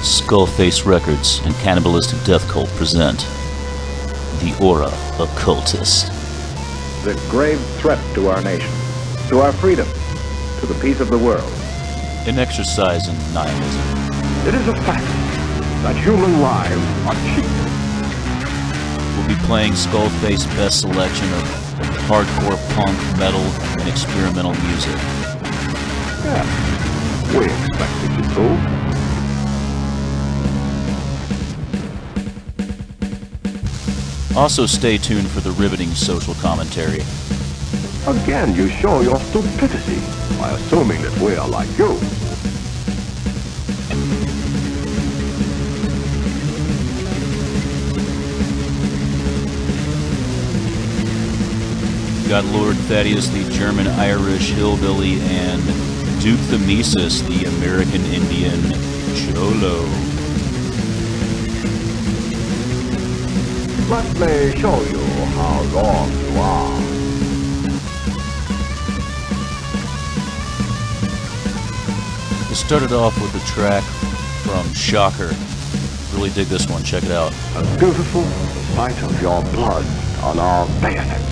SkullFace Records and Cannibalistic Death Cult present the Hora Occultus. The grave threat to our nation, to our freedom, to the peace of the world. An exercise in nihilism. It is a fact that human lives are cheap. We'll be playing SkullFace's best selection of hardcore punk, metal, and experimental music. Yeah, we expected you to. Also stay tuned for the riveting social commentary. Again, you show your stupidity by assuming that we are like you. We got Lord Thaddeus, the German-Irish hillbilly, and Duke the Mises, the American Indian Cholo. Let me show you how wrong you are. We started off with a track from Shocker. Really dig this one, check it out. As beautiful as the sight of your blood on our bayonets.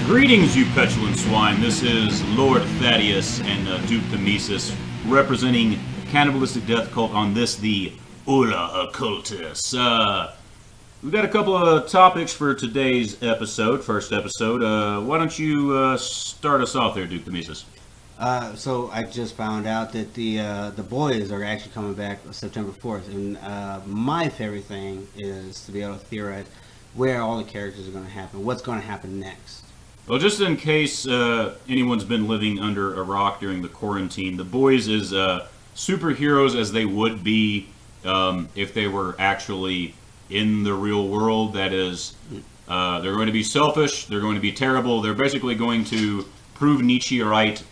Greetings, you petulant swine. This is Lord Thaddeus and Duke the Mises representing Cannibalistic Death Cult on this, the Hora Occultus. we've got a couple of topics for today's episode, first episode. Why don't you start us off there, Duke the Mises? So I just found out that the boys are actually coming back September 4th, and my favorite thing is to be able to theorize where all the characters are going to happen, what's going to happen next. Well, just in case anyone's been living under a rock during the quarantine, the boys is superheroes as they would be if they were actually in the real world. That is, they're going to be selfish, they're going to be terrible, they're basically going to prove Nietzsche right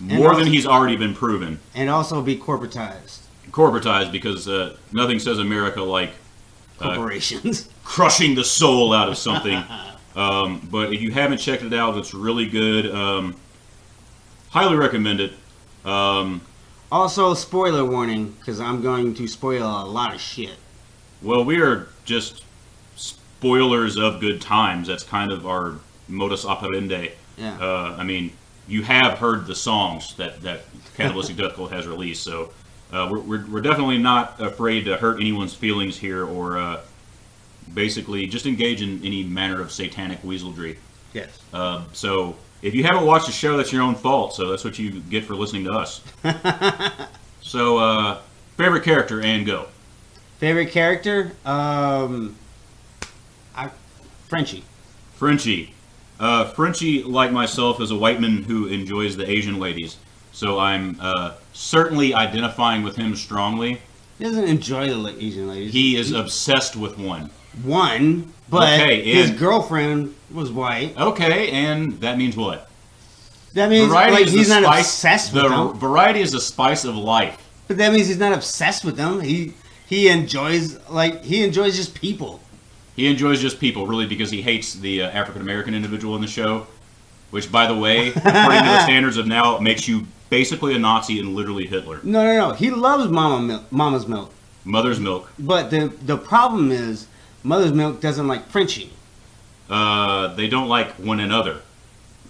more than he's already been proven. And also be corporatized. Corporatized, because nothing says America like corporations. Crushing the soul out of something. But if you haven't checked it out, it's really good. Highly recommend it. Also, spoiler warning, because I'm going to spoil a lot of shit. Well, we are just spoilers of good times. That's kind of our modus operandi. Yeah. I mean, you have heard the songs that Cannibalistic Death Cult has released, so we're definitely not afraid to hurt anyone's feelings here, or basically just engage in any manner of satanic weaseldry. Yes. So if you haven't watched the show, that's your own fault. So that's what you get for listening to us. So favorite character, and go. Favorite character? Frenchie. Frenchie. Frenchie, like myself, is a white man who enjoys the Asian ladies. So I'm certainly identifying with him strongly. He doesn't enjoy the Asian ladies. He is obsessed with one. But his girlfriend was white. Okay, and that means what? That means variety he's not obsessed with them. Variety is the spice of life. But that means he's not obsessed with them. He enjoys just people. He enjoys just people, really, because he hates the African American individual in the show, which, by the way, according to the standards of now, makes you basically a Nazi and literally Hitler. No. He loves Mama's milk. Mother's milk. But the problem is, Mother's milk doesn't like Frenchie. They don't like one another.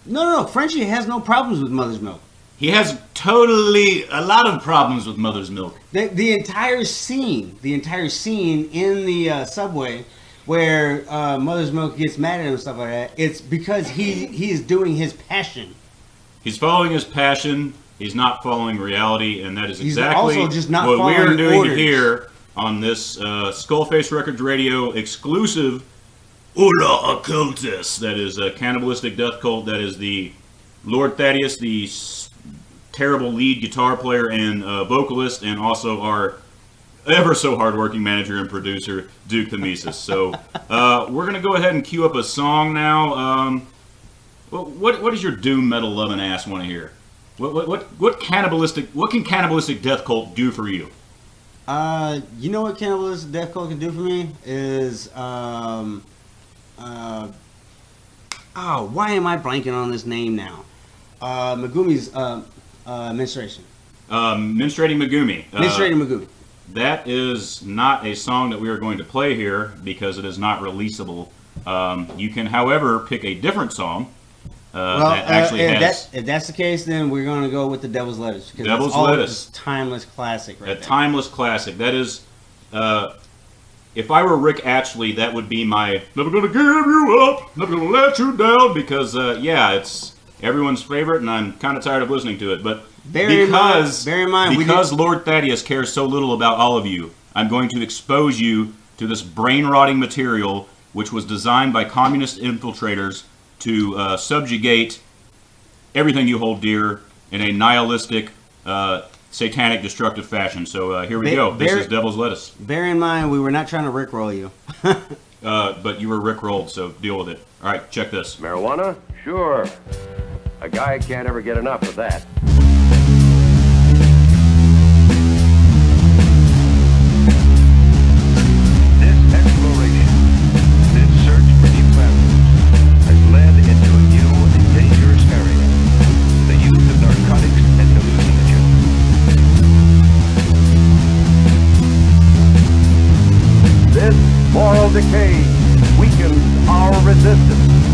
No. Frenchie has no problems with Mother's milk. He has a lot of problems with Mother's milk. The entire scene in the subway where Mother's milk gets mad at him and stuff like that, it's because he is doing his passion. He's following his passion. He's not following reality, and that is exactly also just not what we are doing orders. Here on this SkullFace Records Radio exclusive Hora Occultus. That is a Cannibalistic Death Cult. That is the Lord Thaddeus, the terrible lead guitar player and vocalist, and also our ever so hardworking manager and producer, Duke the Mises. So we're going to go ahead and cue up a song now. What does your doom metal loving ass want to hear? What can Cannibalistic Death Cult do for you? You know what Cannibalistic Death Cult can do for me is why am I blanking on this name now? Megumi's Menstruation. Menstruating Megumi. Menstruating Megumi. That is not a song that we are going to play here because it is not releasable. You can, however, pick a different song that actually has... If that's the case, then we're going to go with the Devil's Lettuce. Because Devil's Lettuce. Timeless classic right there. Timeless classic. That is... if I were Rick Astley, that would be my "Never Gonna Give You Up, Never Gonna Let You Down," because, yeah, it's everyone's favorite, and I'm kind of tired of listening to it. But bear in mind, because Lord Thaddeus cares so little about all of you, I'm going to expose you to this brain-rotting material, which was designed by communist infiltrators to subjugate everything you hold dear in a nihilistic, satanic, destructive fashion. So here we go. This is Devil's Lettuce. Bear in mind, we were not trying to rickroll you. But you were rickrolled, so deal with it. All right, check this. Marijuana? Sure. A guy can't ever get enough of that. This exploration, this search for new planets, has led into a new and dangerous area. The use of narcotics and hallucinogens. This moral decay weakens our resistance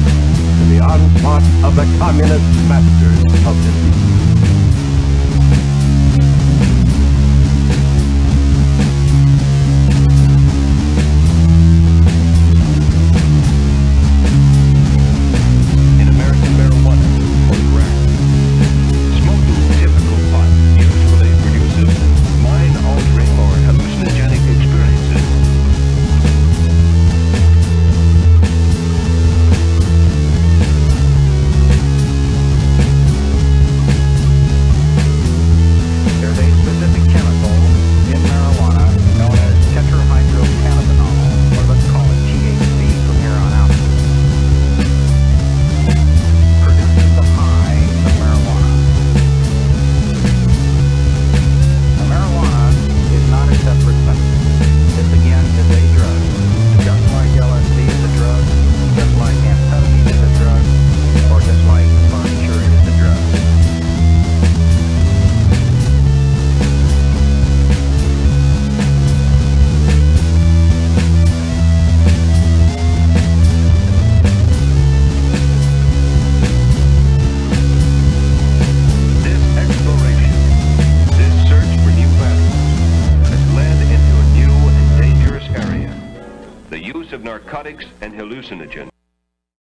to the onslaught of the communist masters of disease. use of narcotics and hallucinogens.